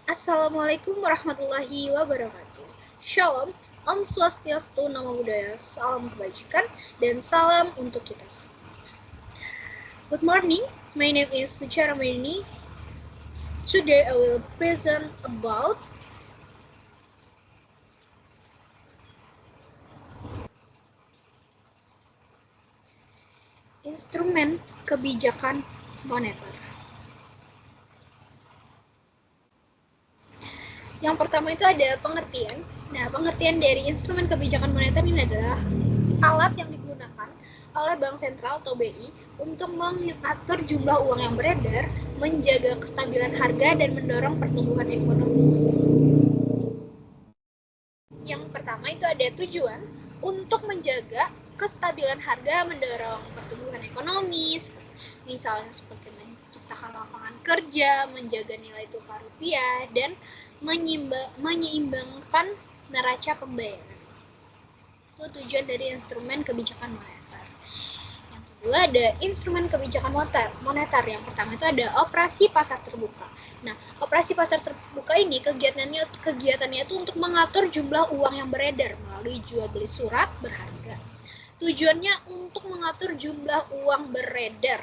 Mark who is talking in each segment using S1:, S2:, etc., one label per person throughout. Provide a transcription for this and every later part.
S1: Assalamualaikum warahmatullahi wabarakatuh. Shalom, Om Swastiastu, Namo Buddhaya, salam kebajikan, dan salam untuk kita semua. Good morning, my name is Suchara Marini. Today I will present about instrumen kebijakan moneter. Yang pertama itu ada pengertian. Nah, pengertian dari instrumen kebijakan moneter ini adalah alat yang digunakan oleh Bank Sentral atau BI untuk mengatur jumlah uang yang beredar, menjaga kestabilan harga, dan mendorong pertumbuhan ekonomi. Yang pertama itu ada tujuan untuk menjaga kestabilan harga, mendorong pertumbuhan ekonomi, misalnya seperti menciptakan lapangan kerja, menjaga nilai tukar rupiah, dan menyeimbangkan neraca pembayaran. Itu tujuan dari instrumen kebijakan moneter. Yang kedua ada instrumen kebijakan moneter. Yang pertama itu ada operasi pasar terbuka. Nah, operasi pasar terbuka ini kegiatannya itu untuk mengatur jumlah uang yang beredar melalui jual beli surat berharga. Tujuannya untuk mengatur jumlah uang beredar.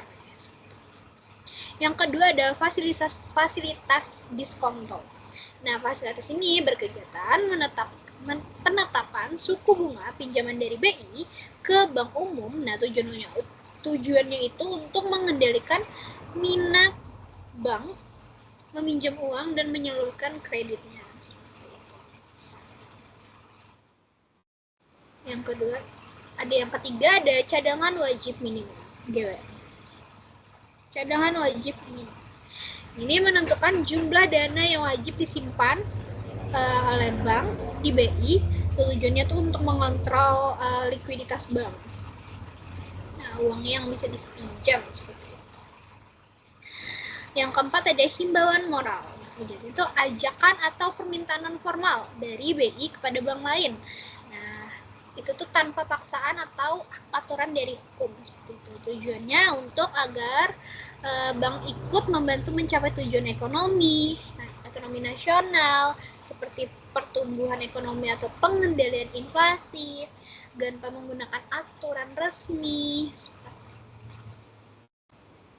S1: Yang kedua ada fasilitas diskonto. Nah, fasilitas ini berkegiatan penetapan suku bunga pinjaman dari BI ke bank umum. Nah, tujuannya itu untuk mengendalikan minat bank meminjam uang dan menyalurkan kreditnya. Yang ketiga ada cadangan wajib minimum (GWM). Cadangan wajib minimum ini menentukan jumlah dana yang wajib disimpan oleh bank di BI. Tujuannya tuh untuk mengontrol likuiditas bank. Nah, uang yang bisa dipinjam seperti itu. Yang keempat ada himbauan moral. Jadi itu ajakan atau permintaan formal dari BI kepada bank lain. Nah, itu tuh tanpa paksaan atau aturan dari hukum seperti itu. Tujuannya untuk agar bank ikut membantu mencapai tujuan ekonomi nasional seperti pertumbuhan ekonomi atau pengendalian inflasi dan menggunakan aturan resmi.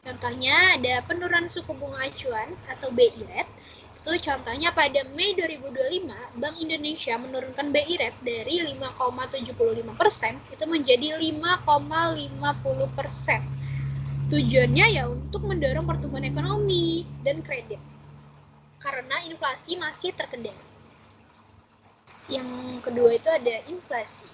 S1: Contohnya ada penurunan suku bunga acuan atau BI rate. Itu contohnya pada Mei 2025, Bank Indonesia menurunkan BI rate dari 5,75% itu menjadi 5,50%. Tujuannya ya untuk mendorong pertumbuhan ekonomi dan kredit karena inflasi masih terkendali. Yang kedua itu ada inflasi.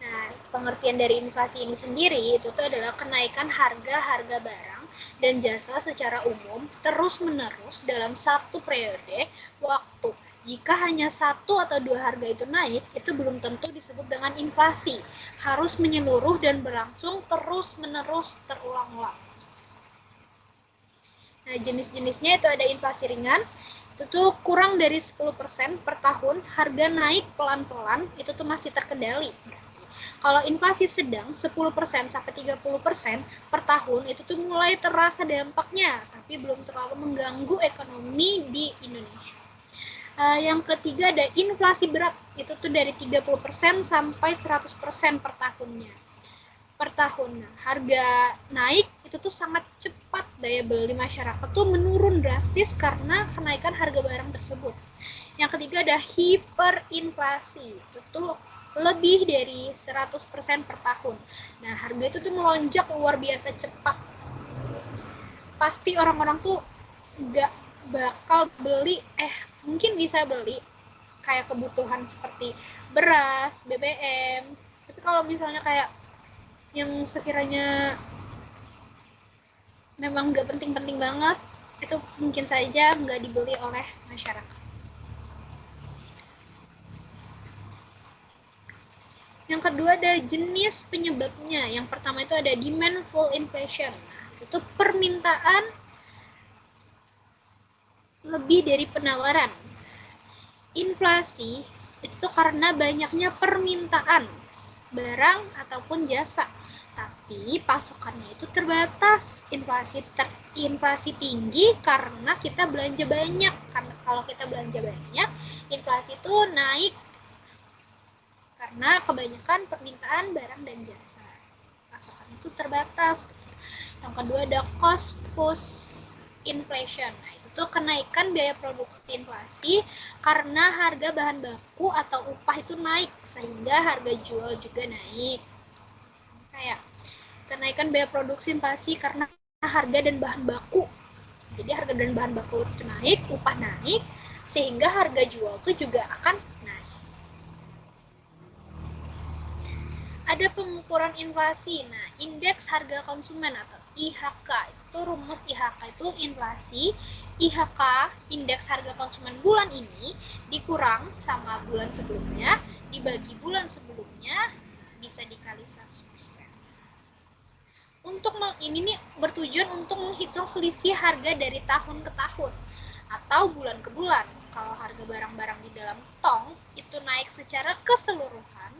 S1: Nah, pengertian dari inflasi ini sendiri itu tuh adalah kenaikan harga barang dan jasa secara umum terus-menerus dalam satu periode waktu. Jika hanya satu atau dua harga itu naik, itu belum tentu disebut dengan inflasi. Harus menyeluruh dan berlangsung terus-menerus terulang-ulang. Nah, jenis-jenisnya itu ada inflasi ringan, itu tuh kurang dari 10% per tahun, harga naik pelan-pelan, itu tuh masih terkendali. Kalau inflasi sedang 10% sampai 30% per tahun, itu tuh mulai terasa dampaknya, tapi belum terlalu mengganggu ekonomi di Indonesia. Yang ketiga ada inflasi berat, itu tuh dari 30% sampai 100% per tahunnya. Per tahun. Harga naik itu tuh sangat cepat, daya beli masyarakat tuh menurun drastis karena kenaikan harga barang tersebut. Yang ketiga ada hiperinflasi. Itu tuh lebih dari 100% per tahun. Nah, harga itu tuh melonjak luar biasa cepat. Pasti orang-orang tuh nggak bakal beli, mungkin bisa beli kayak kebutuhan seperti beras, BBM. Tapi kalau misalnya kayak yang sekiranya memang nggak penting-penting banget, itu mungkin saja nggak dibeli oleh masyarakat. Yang kedua ada jenis penyebabnya. Yang pertama itu ada demandful inflation. Nah, itu permintaan lebih dari penawaran. Inflasi itu karena banyaknya permintaan barang ataupun jasa. Tapi pasokannya itu terbatas. Inflasi tinggi karena kita belanja banyak. Karena kalau kita belanja banyak, inflasi itu naik karena kebanyakan permintaan barang dan jasa. Pasokan itu terbatas. Yang kedua ada cost push inflation. Nah, itu kenaikan biaya produksi inflasi karena harga bahan baku atau upah itu naik sehingga harga jual juga naik. Kayak kenaikan biaya produksi inflasi karena harga dan bahan baku. Jadi harga dan bahan baku itu naik, upah naik, sehingga harga jual itu juga akan naik. Ada pengukuran inflasi. Nah, indeks harga konsumen atau IHK. Itu rumus IHK itu inflasi. IHK, indeks harga konsumen bulan ini, dikurang sama bulan sebelumnya, dibagi bulan sebelumnya, bisa dikali 100%. Ini nih bertujuan untuk menghitung selisih harga dari tahun ke tahun atau bulan ke bulan. Kalau harga barang-barang di dalam tong itu naik secara keseluruhan,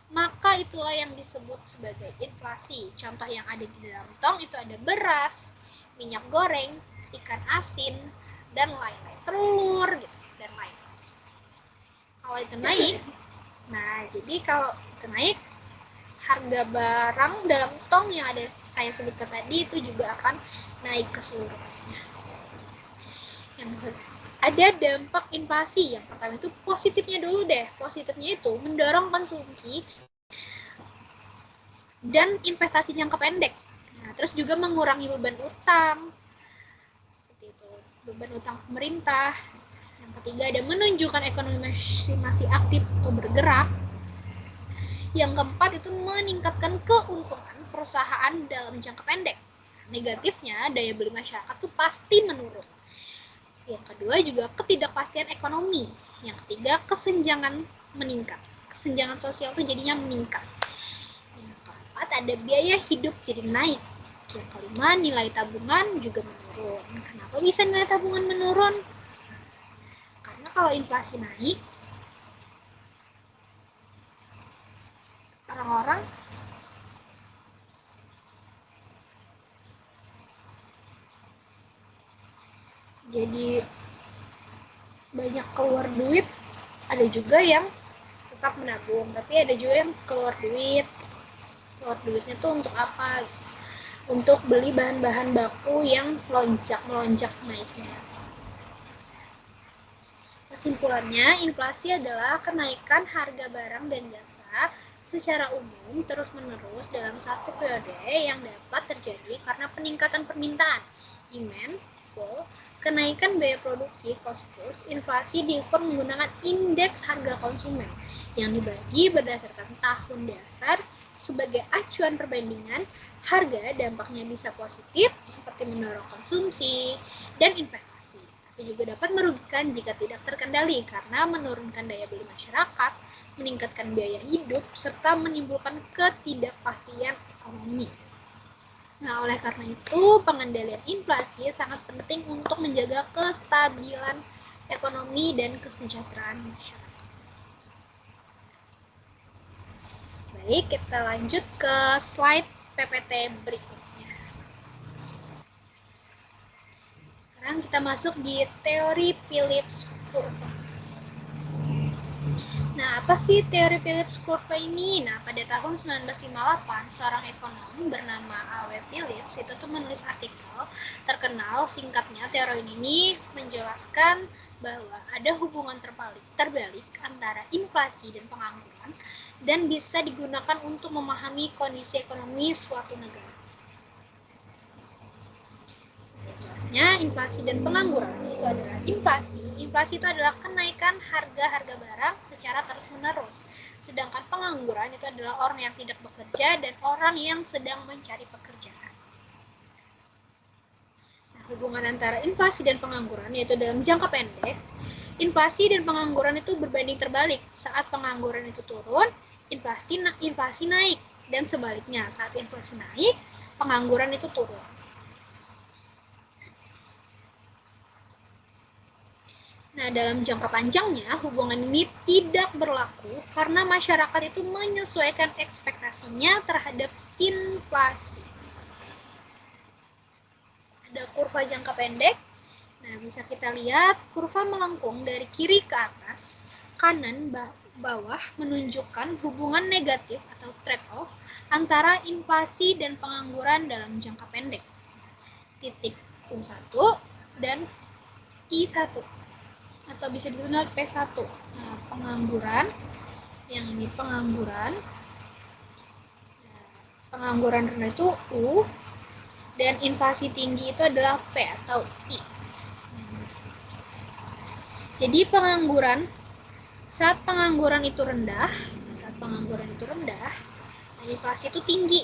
S1: maka itulah yang disebut sebagai inflasi. Contoh yang ada di dalam tong itu ada beras, minyak goreng, ikan asin, dan lain-lain, telur gitu, dan lain. Kalau itu naik, nah jadi kalau itu naik, harga barang dalam tong yang ada saya sebutkan tadi itu juga akan naik keseluruhannya. Ada dampak inflasi. Yang pertama itu positifnya dulu deh. Positifnya itu mendorong konsumsi dan investasi jangka pendek. Nah, terus juga mengurangi beban utang. Seperti itu, beban utang pemerintah. Yang ketiga ada menunjukkan ekonomi masih aktif atau bergerak. Yang keempat itu meningkatkan keuntungan perusahaan dalam jangka pendek. Negatifnya daya beli masyarakat itu pasti menurun. Yang kedua juga ketidakpastian ekonomi. Yang ketiga kesenjangan meningkat. Kesenjangan sosial itu jadinya meningkat. Yang keempat ada biaya hidup jadi naik. Yang kelima nilai tabungan juga menurun. Kenapa bisa nilai tabungan menurun? Karena kalau inflasi naik, orang-orang jadi banyak keluar duit. Ada juga yang tetap menabung, tapi ada juga yang keluar duitnya tuh untuk apa? Untuk beli bahan-bahan baku yang melonjak naiknya. Kesimpulannya, inflasi adalah kenaikan harga barang dan jasa secara umum terus-menerus dalam satu periode yang dapat terjadi karena peningkatan permintaan, demand, pull, kenaikan biaya produksi, cost push, inflasi diukur menggunakan indeks harga konsumen yang dibagi berdasarkan tahun dasar sebagai acuan perbandingan harga. Dampaknya bisa positif seperti mendorong konsumsi dan investasi, tapi juga dapat merugikan jika tidak terkendali karena menurunkan daya beli masyarakat, meningkatkan biaya hidup, serta menimbulkan ketidakpastian ekonomi. Nah, oleh karena itu, pengendalian inflasi sangat penting untuk menjaga kestabilan ekonomi dan kesejahteraan masyarakat. Baik, kita lanjut ke slide PPT berikutnya. Sekarang kita masuk di teori Phillips Curve. Nah, apa sih teori Phillips Curve ini? Nah, pada tahun 1958, seorang ekonom bernama A.W. Phillips itu tuh menulis artikel terkenal, singkatnya teori ini menjelaskan bahwa ada hubungan terbalik antara inflasi dan pengangguran dan bisa digunakan untuk memahami kondisi ekonomi suatu negara. Jelasnya, inflasi dan pengangguran itu adalah inflasi. Inflasi itu adalah kenaikan harga-harga barang secara terus-menerus. Sedangkan pengangguran itu adalah orang yang tidak bekerja dan orang yang sedang mencari pekerjaan. Nah, hubungan antara inflasi dan pengangguran yaitu dalam jangka pendek, inflasi dan pengangguran itu berbanding terbalik. Saat pengangguran itu turun, inflasi naik, dan sebaliknya, saat inflasi naik, pengangguran itu turun. Nah, dalam jangka panjangnya, hubungan ini tidak berlaku karena masyarakat itu menyesuaikan ekspektasinya terhadap inflasi. Ada kurva jangka pendek. Nah, bisa kita lihat kurva melengkung dari kiri ke atas, kanan bawah menunjukkan hubungan negatif atau trade-off antara inflasi dan pengangguran dalam jangka pendek. Titik U1 dan I1. Atau bisa disebut P1. Nah, pengangguran, yang ini pengangguran. Pengangguran rendah itu U, dan inflasi tinggi itu adalah P atau I. Jadi saat pengangguran itu rendah, inflasi itu tinggi.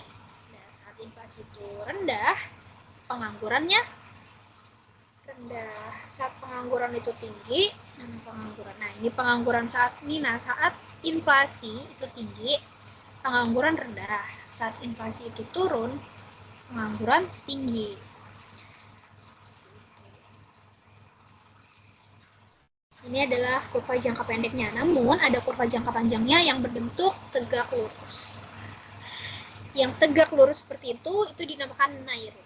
S1: Nah, saat inflasi itu rendah, penganggurannya rendah. Saat pengangguran itu tinggi, Nah, ini pengangguran saat ini. Nah, saat inflasi itu tinggi, pengangguran rendah. Saat inflasi itu turun, pengangguran tinggi. Ini adalah kurva jangka pendeknya. Namun, ada kurva jangka panjangnya yang berbentuk tegak lurus. Yang tegak lurus seperti itu dinamakan Nairo.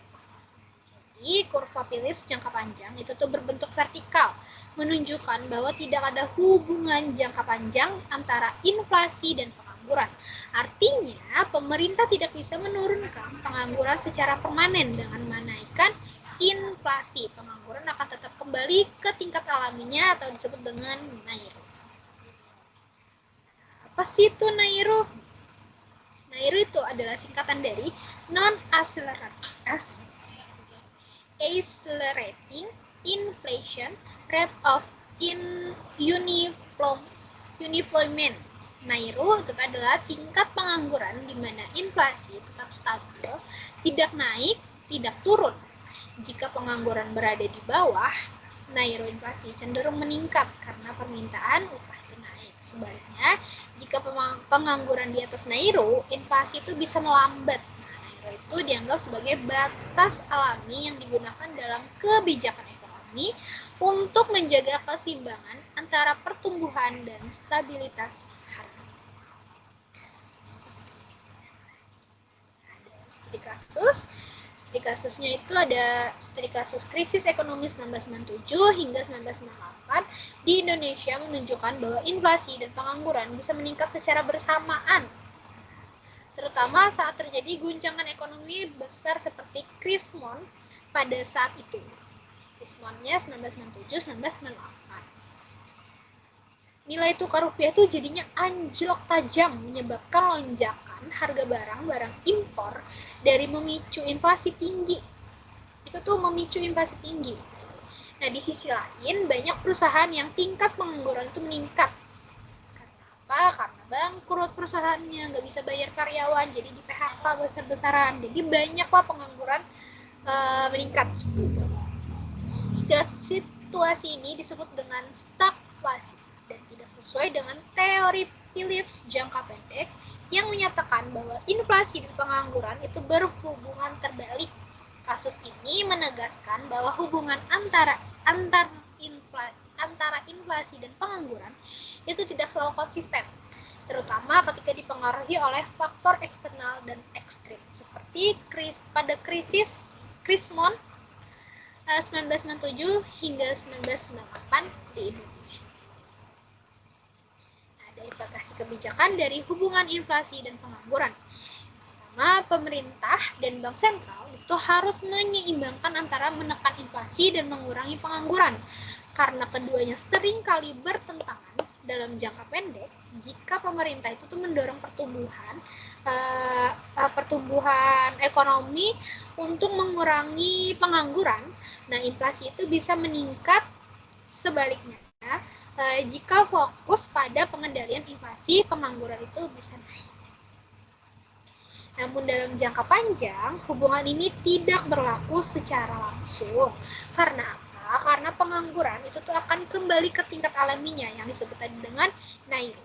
S1: Jadi, kurva Phillips jangka panjang itu tuh berbentuk vertikal, menunjukkan bahwa tidak ada hubungan jangka panjang antara inflasi dan pengangguran. Artinya, pemerintah tidak bisa menurunkan pengangguran secara permanen dengan menaikkan inflasi. Pengangguran akan tetap kembali ke tingkat alaminya atau disebut dengan Nairo. Apa sih itu Nairo? Nairo itu adalah singkatan dari non-accelerating inflation rate of unemployment. Nairo itu adalah tingkat pengangguran di mana inflasi tetap stabil, tidak naik, tidak turun. Jika pengangguran berada di bawah, Nairo inflasi cenderung meningkat karena permintaan upah itu naik. Sebaliknya, jika pengangguran di atas Nairo, inflasi itu bisa melambat. Nairo itu dianggap sebagai batas alami yang digunakan dalam kebijakan ekonomi untuk menjaga keseimbangan antara pertumbuhan dan stabilitas harga. Studi kasusnya itu ada studi kasus krisis ekonomi 1997 hingga 1998 di Indonesia menunjukkan bahwa inflasi dan pengangguran bisa meningkat secara bersamaan, terutama saat terjadi guncangan ekonomi besar seperti Krismon pada saat itu. Krismonnya 1997-1998. Nilai tukar rupiah itu jadinya anjlok tajam, menyebabkan lonjakan harga barang-barang impor dari memicu inflasi tinggi. Itu tuh memicu inflasi tinggi. Nah, di sisi lain, banyak perusahaan yang tingkat pengangguran itu meningkat. Karena apa? Karena bangkrut perusahaannya, nggak bisa bayar karyawan, jadi di PHK besar-besaran. Jadi banyaklah pengangguran meningkat. Situasi ini disebut dengan stagflasi dan tidak sesuai dengan teori Phillips jangka pendek yang menyatakan bahwa inflasi dan pengangguran itu berhubungan terbalik. Kasus ini menegaskan bahwa hubungan antara inflasi dan pengangguran itu tidak selalu konsisten, terutama ketika dipengaruhi oleh faktor eksternal dan ekstrim seperti pada krisis Krismon 1997 hingga 1998 di Indonesia. Ada implikasi kebijakan dari hubungan inflasi dan pengangguran. Pertama, pemerintah dan bank sentral itu harus menyeimbangkan antara menekan inflasi dan mengurangi pengangguran, karena keduanya sering kali bertentangan dalam jangka pendek. Jika pemerintah itu tuh mendorong pertumbuhan ekonomi untuk mengurangi pengangguran, nah inflasi itu bisa meningkat. Sebaliknya, jika fokus pada pengendalian inflasi, pengangguran itu bisa naik. Namun dalam jangka panjang, hubungan ini tidak berlaku secara langsung. Karena apa? Karena pengangguran itu tuh akan kembali ke tingkat alaminya yang disebut tadi dengan Nairo.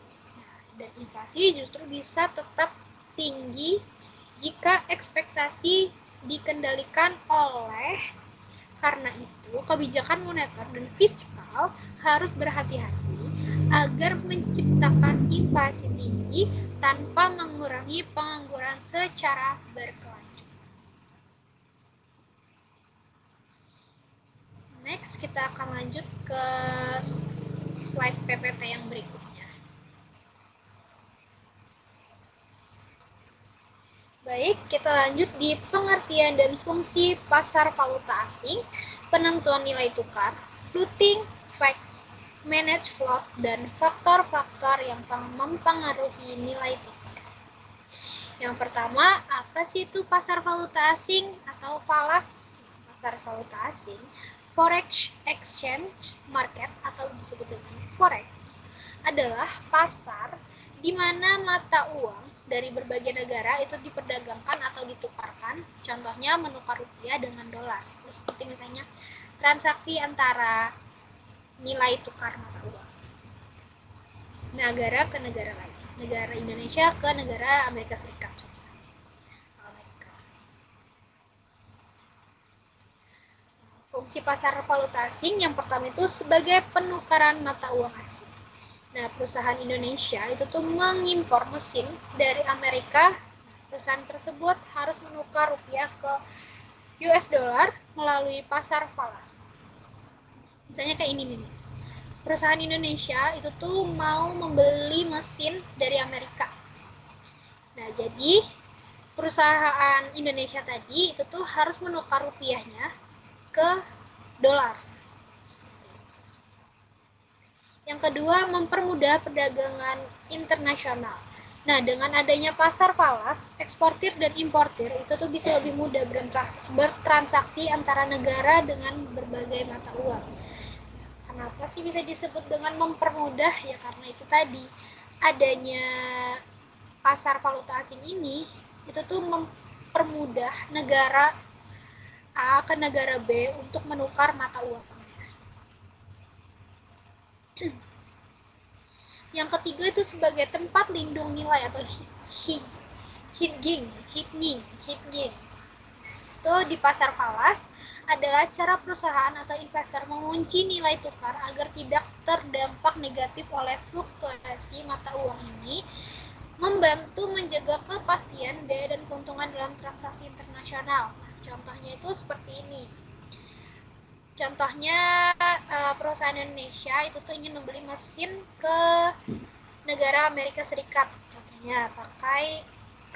S1: Dan inflasi justru bisa tetap tinggi jika ekspektasi dikendalikan oleh Karena itu, kebijakan moneter dan fiskal harus berhati-hati agar menciptakan inflasi tinggi tanpa mengurangi pengangguran secara berkelanjutan. Next, kita akan lanjut ke slide PPT yang berikutnya. Baik, kita lanjut di pengertian dan fungsi pasar valuta asing, penentuan nilai tukar, floating, fix, manage float, dan faktor-faktor yang mempengaruhi nilai tukar. Yang pertama, apa sih itu pasar valuta asing atau FALAS? Pasar valuta asing, Forex Exchange Market atau disebut dengan Forex, adalah pasar di mana mata uang dari berbagai negara itu diperdagangkan atau ditukarkan, contohnya menukar rupiah dengan dolar. Seperti misalnya transaksi antara nilai tukar mata uang negara ke negara lain, negara Indonesia ke negara Amerika Serikat. Fungsi pasar valuta asing yang pertama itu sebagai penukaran mata uang asing. Nah, perusahaan Indonesia itu tuh mengimpor mesin dari Amerika. Perusahaan tersebut harus menukar rupiah ke US dollar melalui pasar falas. Misalnya kayak ini nih. Perusahaan Indonesia itu tuh mau membeli mesin dari Amerika. Nah, jadi perusahaan Indonesia tadi itu tuh harus menukar rupiahnya ke dolar. Yang kedua, mempermudah perdagangan internasional. Nah, dengan adanya pasar falas, eksportir dan importir itu tuh bisa lebih mudah bertransaksi antara negara dengan berbagai mata uang. Kenapa sih bisa disebut dengan mempermudah? Ya karena itu tadi, adanya pasar valuta asing ini, itu tuh mempermudah negara A ke negara B untuk menukar mata uang. Yang ketiga itu sebagai tempat lindung nilai atau hedging. Itu di pasar falas adalah cara perusahaan atau investor mengunci nilai tukar agar tidak terdampak negatif oleh fluktuasi mata uang ini, membantu menjaga kepastian biaya dan keuntungan dalam transaksi internasional. Contohnya itu seperti ini. Contohnya perusahaan Indonesia itu tuh ingin membeli mesin ke negara Amerika Serikat. Contohnya pakai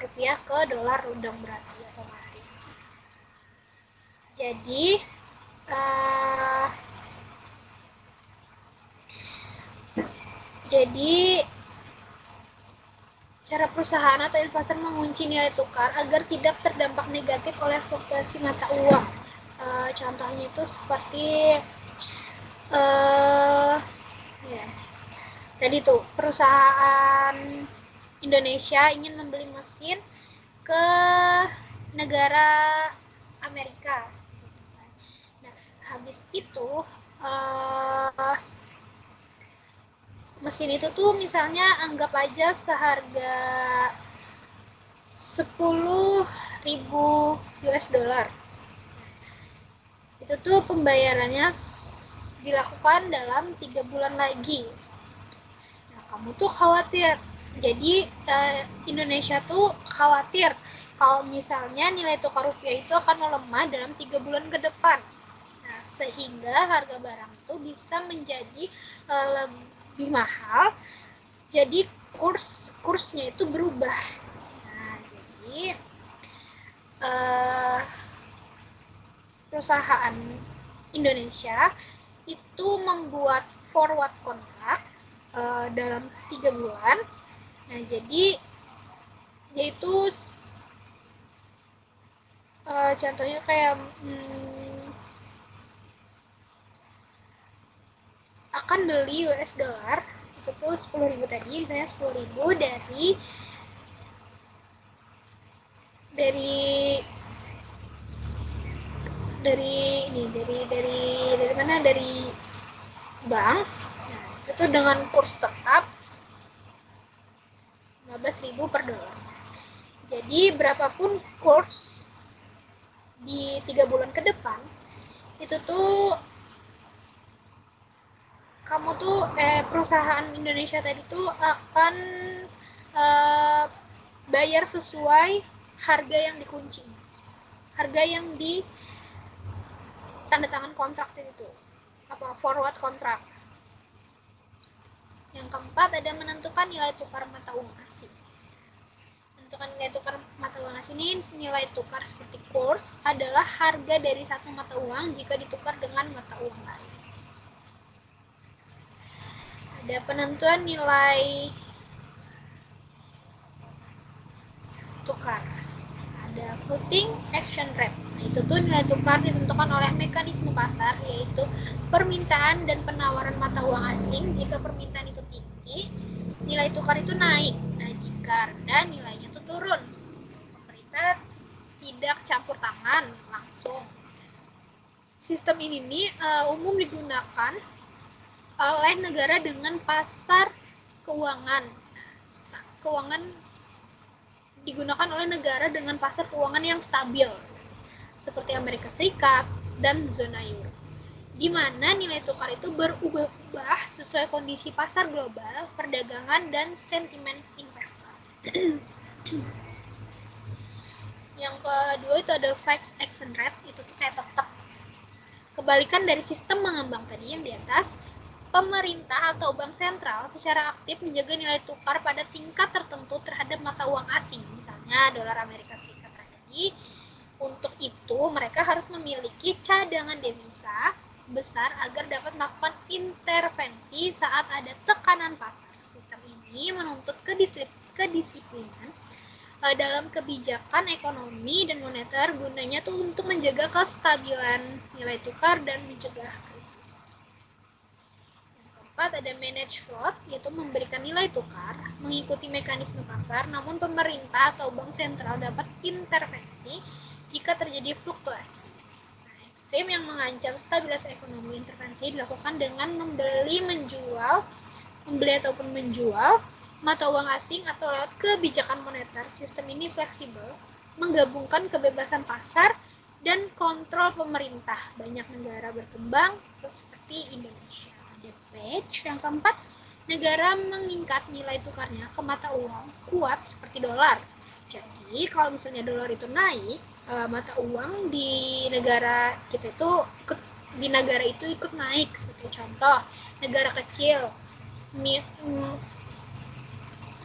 S1: rupiah ke dolar udang berarti otomatis. Jadi cara perusahaan atau investor mengunci nilai tukar agar tidak terdampak negatif oleh fluktuasi mata uang. Contohnya itu seperti tadi tuh perusahaan Indonesia ingin membeli mesin ke negara Amerika. Nah, habis itu mesin itu tuh misalnya anggap aja seharga 10.000 US dollar. Itu tuh pembayarannya dilakukan dalam 3 bulan lagi. Nah, kamu tuh khawatir. Jadi Indonesia tuh khawatir kalau misalnya nilai tukar rupiah itu akan melemah dalam 3 bulan ke depan. Nah, sehingga harga barang itu bisa menjadi lebih mahal. Jadi kursnya itu berubah. Nah, jadi perusahaan Indonesia itu membuat forward kontrak dalam 3 bulan. Nah, jadi yaitu contohnya kayak akan beli US dollar itu tuh 10.000 tadi, misalnya 10.000 dari bank. Nah, itu dengan kurs tetap 15.000 per dolar. Jadi berapapun kurs di 3 bulan ke depan itu tuh kamu tuh perusahaan Indonesia tadi tuh akan bayar sesuai harga yang dikunci, harga yang di tanda tangan kontrak itu, forward kontrak. Yang keempat ada menentukan nilai tukar mata uang asing. Menentukan nilai tukar mata uang asing ini, nilai tukar seperti kurs adalah harga dari satu mata uang jika ditukar dengan mata uang lain. Ada penentuan nilai tukar. Ada floating action rate. Nah, itu tuh nilai tukar ditentukan oleh mekanisme pasar, yaitu permintaan dan penawaran mata uang asing. Jika permintaan itu tinggi, nilai tukar itu naik. Nah, jika rendah, nilainya itu turun. Pemerintah tidak campur tangan langsung. Sistem ini umum digunakan oleh negara dengan pasar keuangan. Keuangan digunakan oleh negara dengan pasar keuangan yang stabil, seperti Amerika Serikat dan zona euro, di mana nilai tukar itu berubah-ubah sesuai kondisi pasar global, perdagangan, dan sentimen investor. Yang kedua itu ada fixed action rate, itu tuh kayak tetap. Kebalikan dari sistem mengambang tadi yang di atas, pemerintah atau bank sentral secara aktif menjaga nilai tukar pada tingkat tertentu terhadap mata uang asing, misalnya dolar Amerika Serikat tadi. Untuk itu, mereka harus memiliki cadangan devisa besar agar dapat melakukan intervensi saat ada tekanan pasar. Sistem ini menuntut kedisiplinan dalam kebijakan ekonomi dan moneter, gunanya tuh untuk menjaga kestabilan nilai tukar dan mencegah krisis. Ada manage float, yaitu memberikan nilai tukar mengikuti mekanisme pasar, namun pemerintah atau bank sentral dapat intervensi jika terjadi fluktuasi. Nah, ekstrim yang mengancam stabilitas ekonomi, intervensi dilakukan dengan membeli ataupun menjual mata uang asing atau lewat kebijakan moneter. Sistem ini fleksibel, menggabungkan kebebasan pasar dan kontrol pemerintah. Banyak negara berkembang seperti Indonesia. Page yang keempat, negara mengikat nilai tukarnya ke mata uang kuat seperti dolar. Jadi kalau misalnya dolar itu naik, mata uang di negara kita itu ikut naik. Seperti contoh, negara kecil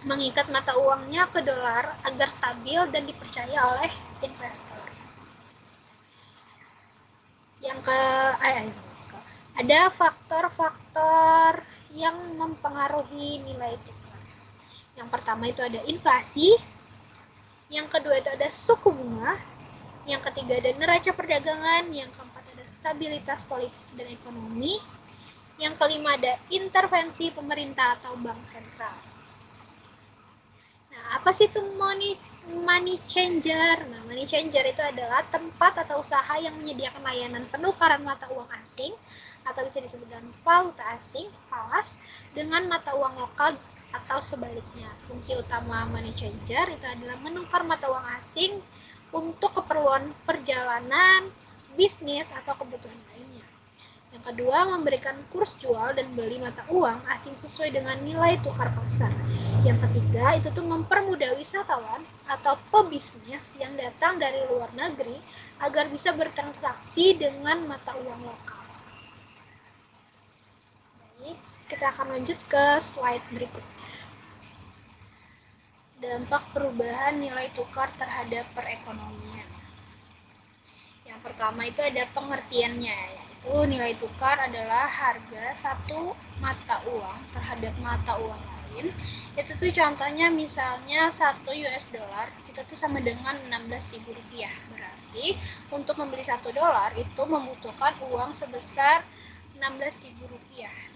S1: mengikat mata uangnya ke dolar agar stabil dan dipercaya oleh investor. Ada faktor-faktor yang mempengaruhi nilai tukar. Yang pertama itu ada inflasi, yang kedua itu ada suku bunga, yang ketiga ada neraca perdagangan, yang keempat ada stabilitas politik dan ekonomi, yang kelima ada intervensi pemerintah atau bank sentral. Nah, apa sih itu money changer? Nah, money changer itu adalah tempat atau usaha yang menyediakan layanan penukaran mata uang asing atau bisa disebut dengan valuta asing, falas, dengan mata uang lokal atau sebaliknya. Fungsi utama money changer itu adalah menukar mata uang asing untuk keperluan perjalanan, bisnis, atau kebutuhan lainnya. Yang kedua, memberikan kurs jual dan beli mata uang asing sesuai dengan nilai tukar pasar. Yang ketiga, itu tuh mempermudah wisatawan atau pebisnis yang datang dari luar negeri agar bisa bertransaksi dengan mata uang lokal. Baik, kita akan lanjut ke slide berikutnya. Dampak perubahan nilai tukar terhadap perekonomian. Yang pertama itu ada pengertiannya, yaitu nilai tukar adalah harga satu mata uang terhadap mata uang lain. Itu tuh contohnya misalnya 1 US dollar itu tuh sama dengan Rp16.000. Berarti untuk membeli 1 dolar itu membutuhkan uang sebesar Rp16.000.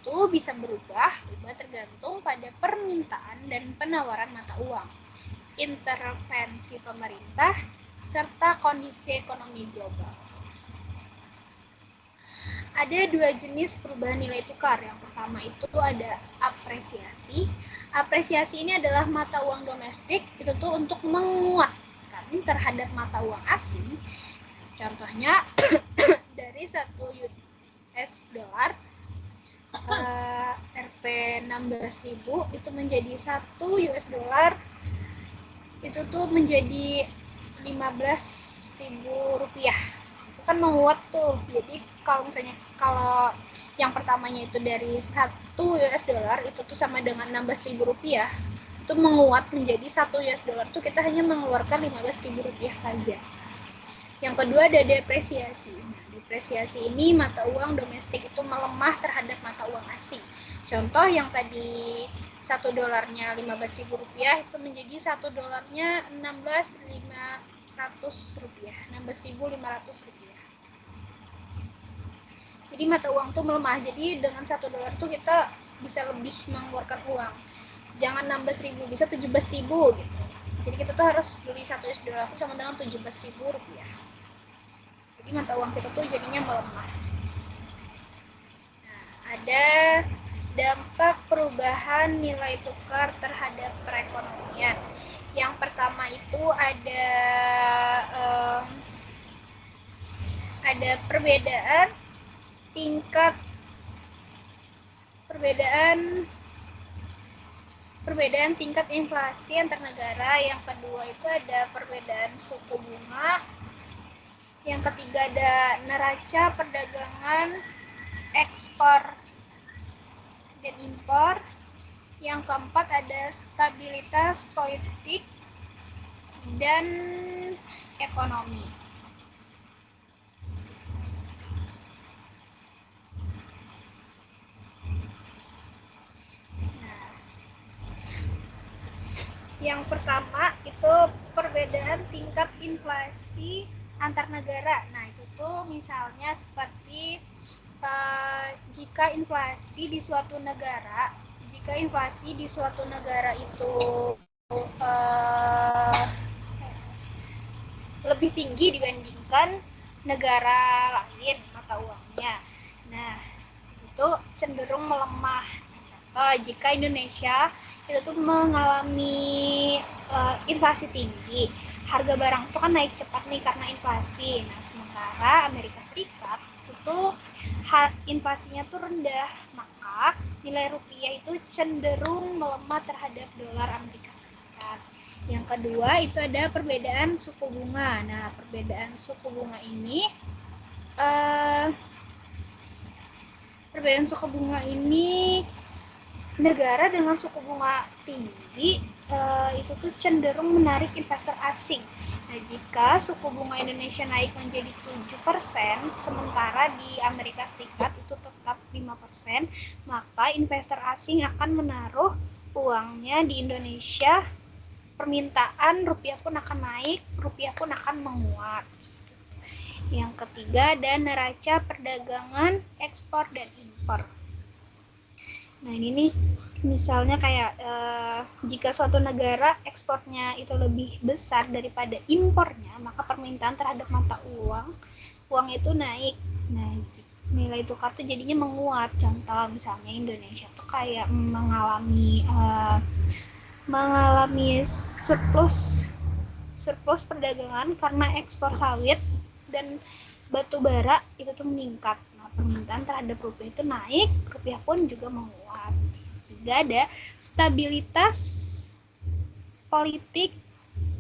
S1: Itu bisa berubah tergantung pada permintaan dan penawaran mata uang, intervensi pemerintah, serta kondisi ekonomi global. Ada 2 jenis perubahan nilai tukar. Yang pertama itu ada apresiasi. Apresiasi ini adalah mata uang domestik itu tuh untuk menguatkan terhadap mata uang asing. Contohnya dari 1 US dollar Rp 16.000 itu menjadi 1 US dollar itu tuh menjadi 15.000 rupiah. Itu kan menguat tuh. Jadi kalau misalnya kalau yang pertamanya itu dari 1 US dollar itu tuh sama dengan 16.000 rupiah, itu menguat menjadi 1 US dollar tuh kita hanya mengeluarkan 15.000 rupiah saja. Yang kedua ada depresiasi. Nah, depresiasi ini mata uang domestik itu melemah terhadap mata uang asing. Contoh yang tadi 1 dolarnya 15.000 rupiah itu menjadi 1 dolarnya 16.500 rupiah. 16.500 rupiah. Jadi mata uang tuh melemah. Jadi dengan 1 dolar tuh kita bisa lebih mengeluarkan uang. Jangan 16.000, bisa 17.000 gitu. Jadi kita tuh harus beli 1 US dollar sama dengan 17.000 rupiah. Jadi mata uang kita tuh jadinya melemah. Nah, ada dampak perubahan nilai tukar terhadap perekonomian. Yang pertama itu ada perbedaan tingkat inflasi antar negara. Yang kedua itu ada perbedaan suku bunga. Yang ketiga ada neraca perdagangan ekspor dan impor. Yang keempat ada stabilitas politik dan ekonomi. Nah, yang pertama itu perbedaan tingkat inflasi antar negara. Nah, itu tuh misalnya seperti jika inflasi di suatu negara itu lebih tinggi dibandingkan negara lain mata uangnya. Nah, itu cenderung melemah. Contoh, jika Indonesia itu tuh mengalami inflasi tinggi, harga barang itu kan naik cepat nih karena inflasi. Nah, sementara Amerika Serikat itu tuh inflasinya tuh rendah, maka nilai rupiah itu cenderung melemah terhadap dolar Amerika Serikat. Yang kedua itu ada perbedaan suku bunga. Nah, perbedaan suku bunga ini negara dengan suku bunga tinggi itu tuh cenderung menarik investor asing. Nah, jika suku bunga Indonesia naik menjadi 7%, sementara di Amerika Serikat itu tetap 5%, maka investor asing akan menaruh uangnya di Indonesia. Permintaan rupiah pun akan naik, rupiah pun akan menguat. Yang ketiga ada neraca perdagangan ekspor dan impor. Nah, ini nih misalnya kayak jika suatu negara ekspornya itu lebih besar daripada impornya, maka permintaan terhadap mata uang itu naik. Nah, nilai tukar tuh jadinya menguat. Contoh misalnya Indonesia tuh kayak mengalami surplus perdagangan karena ekspor sawit dan batu bara itu tuh meningkat. Nah, permintaan terhadap rupiah itu naik, rupiah pun juga menguat. Juga ada stabilitas politik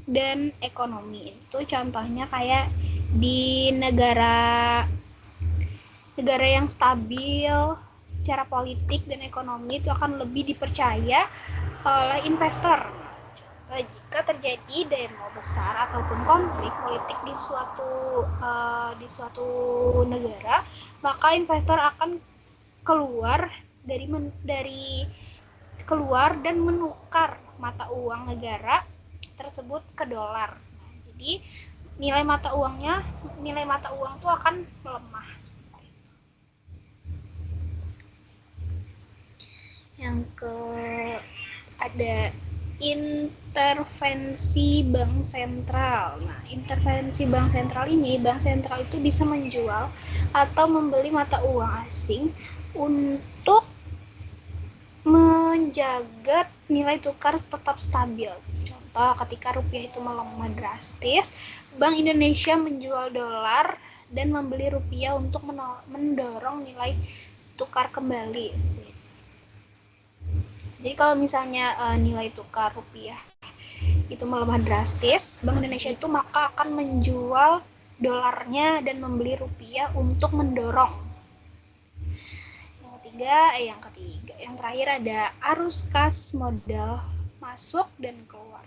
S1: dan ekonomi. Itu contohnya kayak di negara yang stabil secara politik dan ekonomi itu akan lebih dipercaya oleh investor. Jika terjadi demo besar ataupun konflik politik di suatu negara, maka investor akan keluar dan menukar mata uang negara tersebut ke dolar. Jadi nilai mata uang itu akan melemah. Yang ada intervensi bank sentral. Nah, intervensi bank sentral ini, bank sentral itu bisa menjual atau membeli mata uang asing untuk menjaga nilai tukar tetap stabil. Contoh, ketika rupiah itu melemah drastis, Bank Indonesia menjual dolar dan membeli rupiah untuk mendorong nilai tukar kembali. Jadi kalau misalnya nilai tukar rupiah itu melemah drastis, Bank Indonesia itu maka akan menjual dolarnya dan membeli rupiah untuk mendorong. Yang ketiga, yang terakhir ada arus kas modal masuk dan keluar.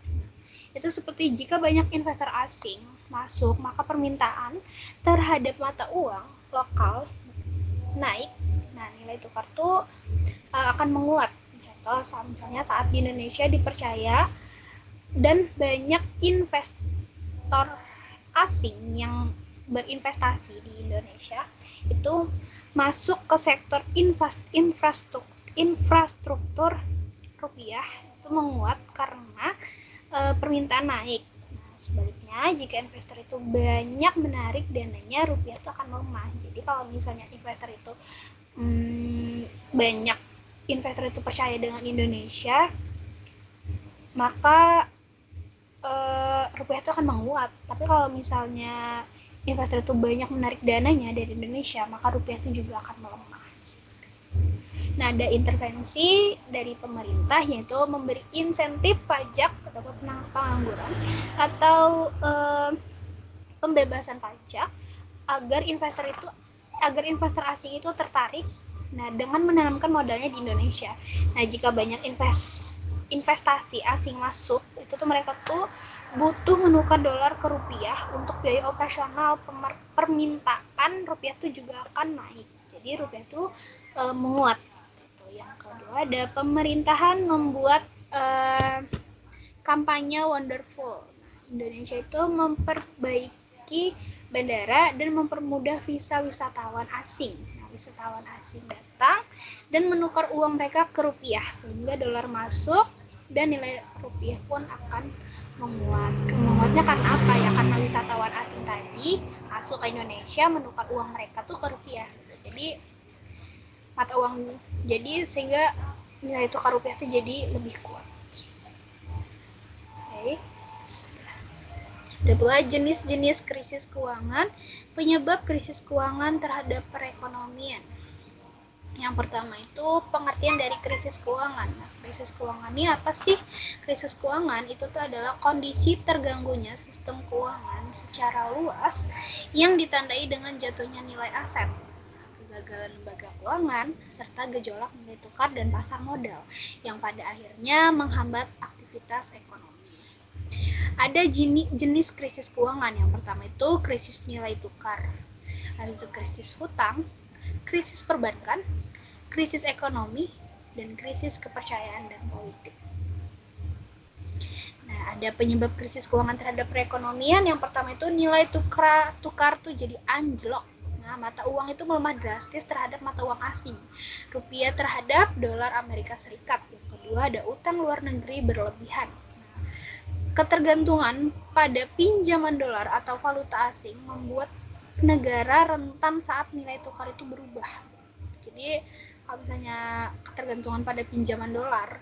S1: Itu seperti jika banyak investor asing masuk, maka permintaan terhadap mata uang lokal naik. Nah, nilai tukar itu akan menguat. Contoh, misalnya saat di Indonesia dipercaya dan banyak investor asing yang berinvestasi di Indonesia itu masuk ke sektor infrastruktur rupiah itu menguat karena permintaan naik. Nah, sebaliknya jika investor itu banyak menarik dananya, rupiah itu akan melemah. Jadi kalau misalnya investor itu banyak investor itu percaya dengan Indonesia, maka rupiah itu akan menguat. Tapi kalau misalnya investor itu banyak menarik dananya dari Indonesia, maka rupiah itu juga akan melemah. Nah, ada intervensi dari pemerintah, yaitu memberi insentif pajak atau pengangguran atau pembebasan pajak agar investor asing itu tertarik. Nah, dengan menanamkan modalnya di Indonesia. Nah, jika banyak investasi asing masuk, itu tuh mereka tuh butuh menukar dolar ke rupiah untuk biaya operasional. Permintaan rupiah tuh juga akan naik. Jadi rupiah tuh menguat. Yang kedua ada pemerintahan membuat kampanye Wonderful. Indonesia itu memperbaiki bandara dan mempermudah visa wisatawan asing. Nah, wisatawan asing datang dan menukar uang mereka ke rupiah sehingga dolar masuk dan nilai rupiah pun akan menguat. Menguatnya karena apa ya? Karena wisatawan asing tadi masuk ke Indonesia menukar uang mereka tuh ke rupiah. Jadi mata uang sehingga nilai tukar rupiah itu jadi lebih kuat. Oke. Ada pula jenis-jenis krisis keuangan, penyebab krisis keuangan terhadap perekonomian. Yang pertama itu pengertian dari krisis keuangan. Nah, krisis keuangan ini apa sih? Krisis keuangan itu tuh adalah kondisi terganggunya sistem keuangan secara luas yang ditandai dengan jatuhnya nilai aset, kegagalan lembaga keuangan, serta gejolak nilai tukar dan pasar modal yang pada akhirnya menghambat aktivitas ekonomi. Ada jenis krisis keuangan. Yang pertama itu krisis nilai tukar, habis itu krisis hutang, krisis perbankan, krisis ekonomi, dan krisis kepercayaan dan politik. Nah, ada penyebab krisis keuangan terhadap perekonomian. Yang pertama itu nilai tukar tuh jadi anjlok. Nah, mata uang itu melemah drastis terhadap mata uang asing. Rupiah terhadap dolar Amerika Serikat. Yang kedua ada utang luar negeri berlebihan. Nah, ketergantungan pada pinjaman dolar atau valuta asing membuat negara rentan saat nilai tukar itu berubah. Jadi kalau misalnya ketergantungan pada pinjaman dolar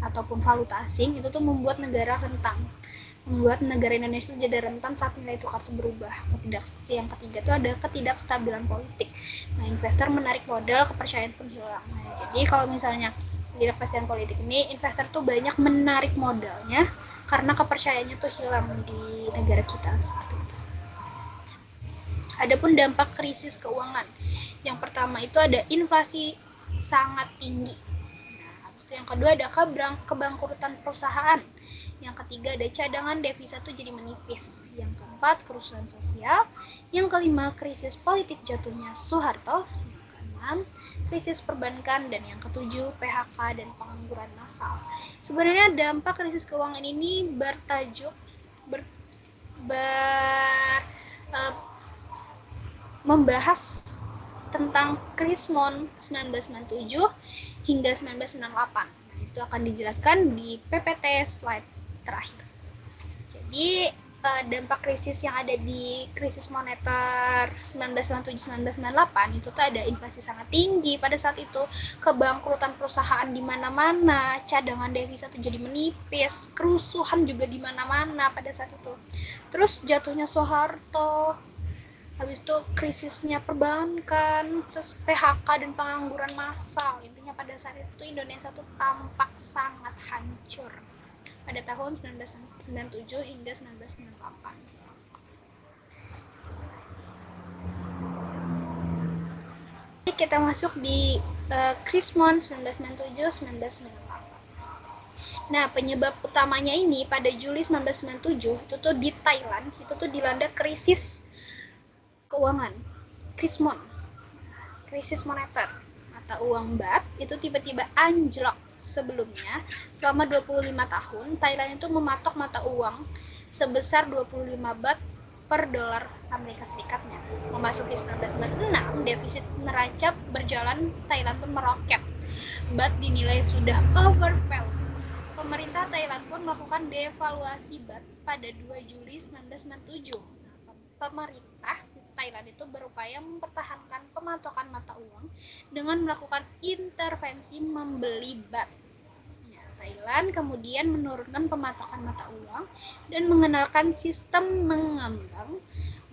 S1: ataupun valuta asing itu tuh membuat negara rentan, membuat negara Indonesia itu jadi rentan saat nilai tukar itu berubah. Yang ketiga itu ada ketidakstabilan politik. Nah, investor menarik modal, kepercayaan pun hilang. Nah, jadi kalau misalnya ketidakpastian politik ini, investor tuh banyak menarik modalnya karena kepercayaannya tuh hilang di negara kita seperti itu. Adapun dampak krisis keuangan, yang pertama itu ada inflasi sangat tinggi. Nah, habis itu yang kedua ada kebangkrutan perusahaan. Yang ketiga ada cadangan devisa tuh jadi menipis. Yang keempat kerusuhan sosial. Yang kelima krisis politik jatuhnya Soeharto. Yang keenam krisis perbankan, dan yang ketujuh PHK dan pengangguran massal. Sebenarnya dampak krisis keuangan ini membahas tentang Krismon 1997 hingga 1998. Nah, itu akan dijelaskan di PPT slide terakhir. Jadi dampak krisis yang ada di krisis moneter 1997-1998 itu tuh ada inflasi sangat tinggi pada saat itu, kebangkrutan perusahaan di mana-mana, cadangan devisa tuh jadi menipis, kerusuhan juga di mana-mana pada saat itu. Terus jatuhnya Soeharto, habis itu krisisnya perbankan, terus PHK dan pengangguran massal. Intinya pada saat itu Indonesia tuh tampak sangat hancur pada tahun 1997 hingga 1998. Kita masuk di Krismon 1997-1998. Nah, penyebab utamanya ini pada Juli 1997 itu tuh di Thailand, itu tuh dilanda krisis keuangan, Krismon, krisis moneter. Mata uang baht itu tiba-tiba anjlok. Sebelumnya, selama 25 tahun, Thailand itu mematok mata uang sebesar 25 baht per dolar Amerika Serikatnya. Memasuki 1996, defisit neraca berjalan Thailand pun meroket. Baht dinilai sudah overvalued. Pemerintah Thailand pun melakukan devaluasi baht pada 2 Juli 1997. Pemerintah Thailand itu berupaya mempertahankan pematokan mata uang dengan melakukan intervensi membeli baht. Thailand kemudian menurunkan pematokan mata uang dan mengenalkan sistem mengambang.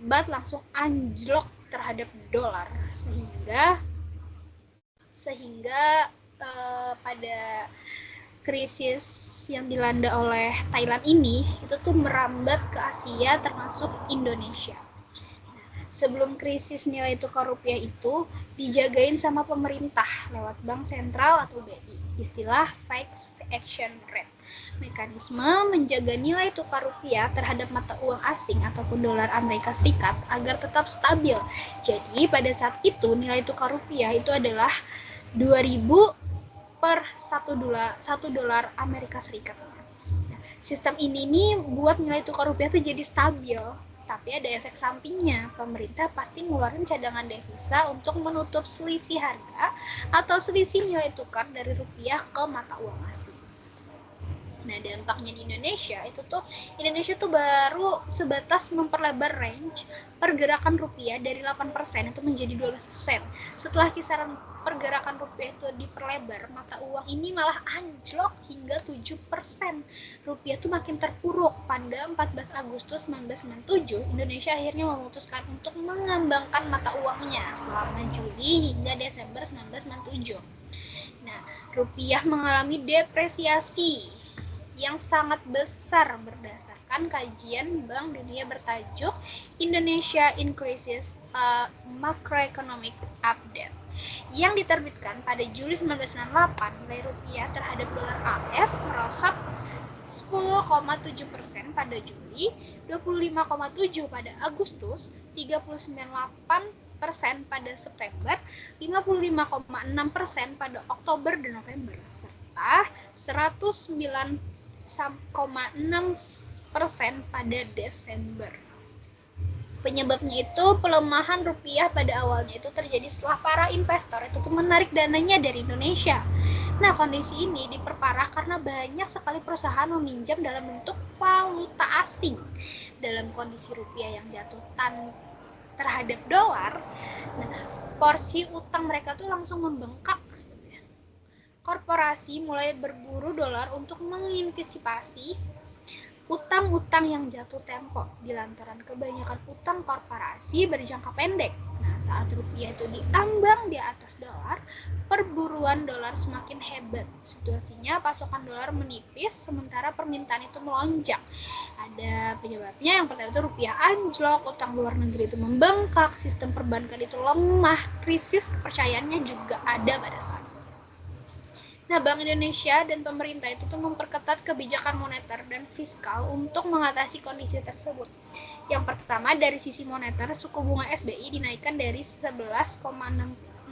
S1: Baht langsung anjlok terhadap dolar sehingga pada krisis yang dilanda oleh Thailand ini itu tuh merambat ke Asia termasuk Indonesia. Sebelum krisis nilai tukar rupiah itu dijagain sama pemerintah lewat bank sentral atau BI, istilah fixed action rate. Mekanisme menjaga nilai tukar rupiah terhadap mata uang asing ataupun dolar Amerika Serikat agar tetap stabil. Jadi pada saat itu nilai tukar rupiah itu adalah 2.000 per 1 dolar Amerika Serikat. Nah, sistem ini nih buat nilai tukar rupiah tuh jadi stabil. Tapi ada efek sampingnya, pemerintah pasti ngeluarin cadangan devisa untuk menutup selisih harga atau selisih nilai tukar dari rupiah ke mata uang asing. Nah, dampaknya di Indonesia tuh baru sebatas memperlebar range pergerakan rupiah dari 8% itu menjadi 12%. Setelah kisaran pergerakan rupiah itu diperlebar, mata uang ini malah anjlok hingga 7%. Rupiah tuh makin terpuruk. Pada 14 Agustus 1997, Indonesia akhirnya memutuskan untuk mengembangkan mata uangnya selama Juli hingga Desember 1997. Nah, rupiah mengalami depresiasi yang sangat besar berdasarkan kajian Bank Dunia bertajuk Indonesia in Crisis, a Macroeconomic Update yang diterbitkan pada Juli 1998. Nilai rupiah terhadap dolar AS merosot 10,7% pada Juli, 25,7% pada Agustus, 39,8% pada September, 55,6% pada Oktober dan November, serta 109,6% pada Desember. Penyebabnya itu pelemahan rupiah pada awalnya itu terjadi setelah para investor itu menarik dananya dari Indonesia. Nah, kondisi ini diperparah karena banyak sekali perusahaan meminjam dalam bentuk valuta asing. Dalam kondisi rupiah yang jatuh terhadap dolar, nah, porsi utang mereka tuh langsung membengkak. Korporasi mulai berburu dolar untuk mengantisipasi utang-utang yang jatuh tempo dilantaran kebanyakan utang korporasi berjangka pendek. Nah, saat rupiah itu diambang di atas dolar, perburuan dolar semakin hebat. Situasinya pasokan dolar menipis sementara permintaan itu melonjak. Ada penyebabnya, yang pertama itu rupiah anjlok, utang luar negeri itu membengkak, sistem perbankan itu lemah, krisis kepercayaannya juga ada pada saat itu. Nah, Bank Indonesia dan pemerintah itu tuh memperketat kebijakan moneter dan fiskal untuk mengatasi kondisi tersebut. Yang pertama, dari sisi moneter, suku bunga SBI dinaikkan dari 11,625%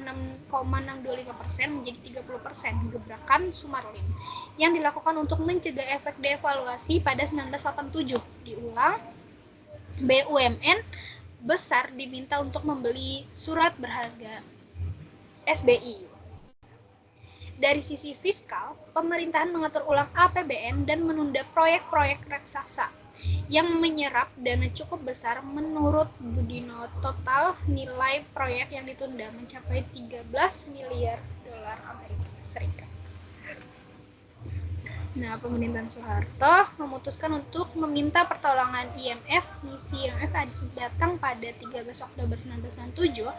S1: menjadi 30%, gebrakan Sumarlin, yang dilakukan untuk mencegah efek devaluasi pada 1987. Diulang, BUMN besar diminta untuk membeli surat berharga SBI. Dari sisi fiskal, pemerintahan mengatur ulang APBN dan menunda proyek-proyek raksasa yang menyerap dana cukup besar. Menurut Budino, total nilai proyek yang ditunda mencapai 13 miliar dolar Amerika Serikat. Nah, pemerintahan Soeharto memutuskan untuk meminta pertolongan IMF. Misi IMF datang pada 13 Oktober 1997.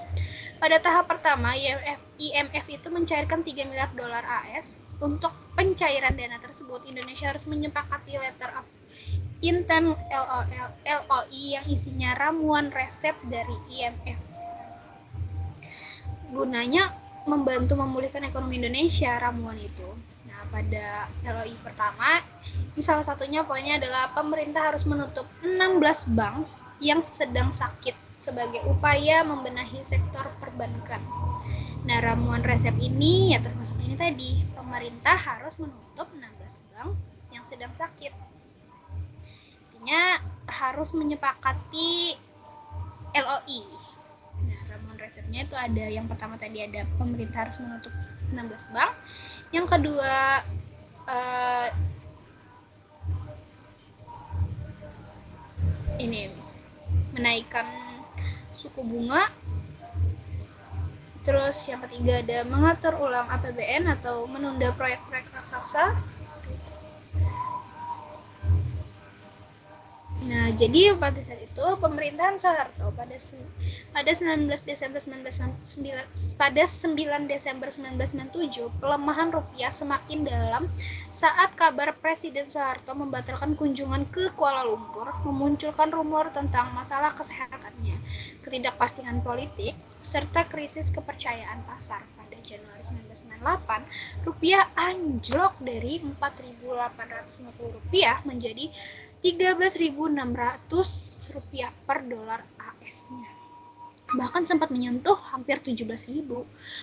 S1: Pada tahap pertama, IMF itu mencairkan 3 miliar dolar AS. Untuk pencairan dana tersebut, Indonesia harus menyepakati letter of intent LOI yang isinya ramuan resep dari IMF. Gunanya membantu memulihkan ekonomi Indonesia, ramuan itu. Nah, pada LOI pertama, salah satunya poinnya adalah pemerintah harus menutup 16 bank yang sedang sakit sebagai upaya membenahi sektor perbankan. Nah, ramuan resep ini ya termasuk ini tadi, pemerintah harus menutup 16 bank yang sedang sakit. Artinya harus menyepakati LOI. Nah, ramuan resepnya itu ada, yang pertama tadi ada pemerintah harus menutup 16 bank. Yang kedua, ini menaikkan suku bunga. Terus yang ketiga ada mengatur ulang APBN atau menunda proyek-proyek raksasa. Nah, jadi pada saat itu pemerintahan Soeharto pada 9 Desember 1997 pelemahan rupiah semakin dalam saat kabar Presiden Soeharto membatalkan kunjungan ke Kuala Lumpur memunculkan rumor tentang masalah kesehatannya, ketidakpastian politik, serta krisis kepercayaan pasar. Pada Januari 1998, rupiah anjlok dari Rp4.850 menjadi Rp13.600 per dolar AS-nya. Bahkan sempat menyentuh hampir 17.000.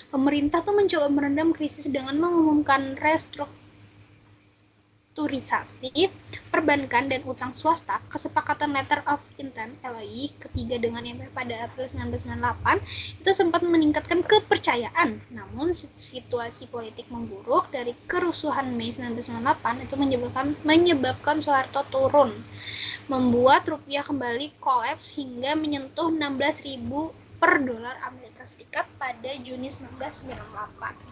S1: Pemerintah tuh mencoba meredam krisis dengan mengumumkan restrukturisasi perbankan dan utang swasta. Kesepakatan Letter of Intent LOI ketiga dengan IMF pada April 1998 itu sempat meningkatkan kepercayaan. Namun situasi politik memburuk dari kerusuhan Mei 1998 itu menyebabkan Soeharto turun, membuat rupiah kembali kolaps hingga menyentuh 16.000 per dolar Amerika Serikat pada Juni 1998.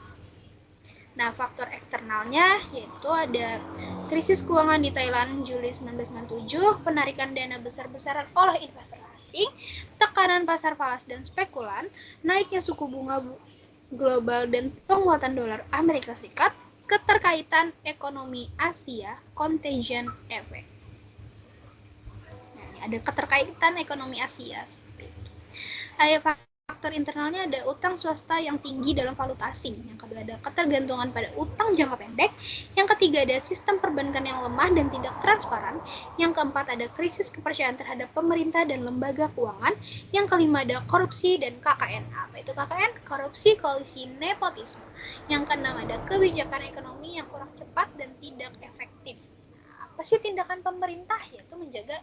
S1: Nah, faktor eksternalnya yaitu ada krisis keuangan di Thailand Juli 1997, penarikan dana besar-besaran oleh investor asing, tekanan pasar falas dan spekulan, naiknya suku bunga global dan penguatan dolar Amerika Serikat, keterkaitan ekonomi Asia, contagion effect. Nah, ada keterkaitan ekonomi Asia seperti itu. Faktor internalnya ada utang swasta yang tinggi dalam valuta asing. Yang kedua ada ketergantungan pada utang jangka pendek. Yang ketiga ada sistem perbankan yang lemah dan tidak transparan. Yang keempat ada krisis kepercayaan terhadap pemerintah dan lembaga keuangan. Yang kelima ada korupsi dan KKN. Apa itu KKN? Korupsi, kolusi, nepotisme. Yang keenam ada kebijakan ekonomi yang kurang cepat dan tidak efektif. Nah, apa sih tindakan pemerintah? Yaitu menjaga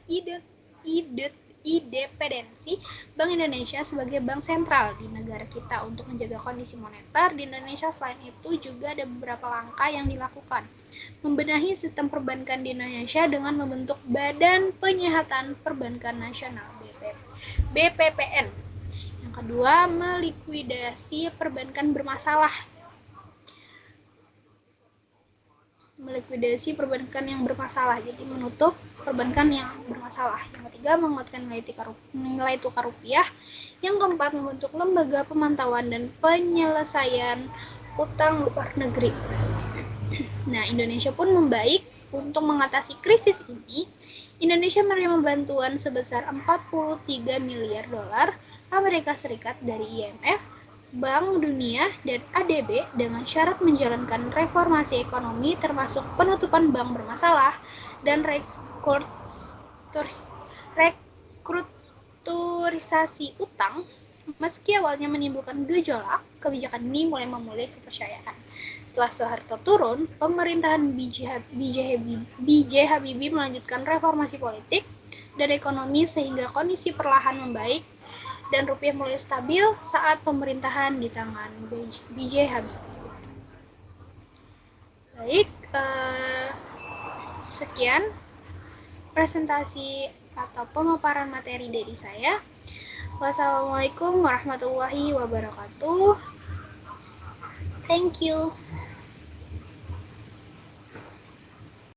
S1: independensi Bank Indonesia sebagai bank sentral di negara kita untuk menjaga kondisi moneter di Indonesia. Selain itu juga ada beberapa langkah yang dilakukan. Membenahi sistem perbankan di Indonesia dengan membentuk Badan Penyihatan Perbankan Nasional BPPN. Yang kedua, melikuidasi perbankan bermasalah. Jadi menutup perbankan yang bermasalah. Yang ketiga, menguatkan nilai tukar rupiah. Yang keempat, membentuk lembaga pemantauan dan penyelesaian utang luar negeri. Nah, Indonesia pun membaik. Untuk mengatasi krisis ini, Indonesia menerima bantuan sebesar 43 miliar dolar Amerika Serikat dari IMF, Bank Dunia, dan ADB dengan syarat menjalankan reformasi ekonomi termasuk penutupan bank bermasalah dan restrukturisasi utang. Meski awalnya menimbulkan gejolak, kebijakan ini mulai memulih kepercayaan. Setelah Soeharto turun, pemerintahan B.J. Habibie melanjutkan reformasi politik dan ekonomi sehingga kondisi perlahan membaik dan rupiah mulai stabil saat pemerintahan di tangan B.J. Habibie. Baik, sekian presentasi atau pemaparan materi dari saya. Wassalamualaikum warahmatullahi wabarakatuh. Thank you.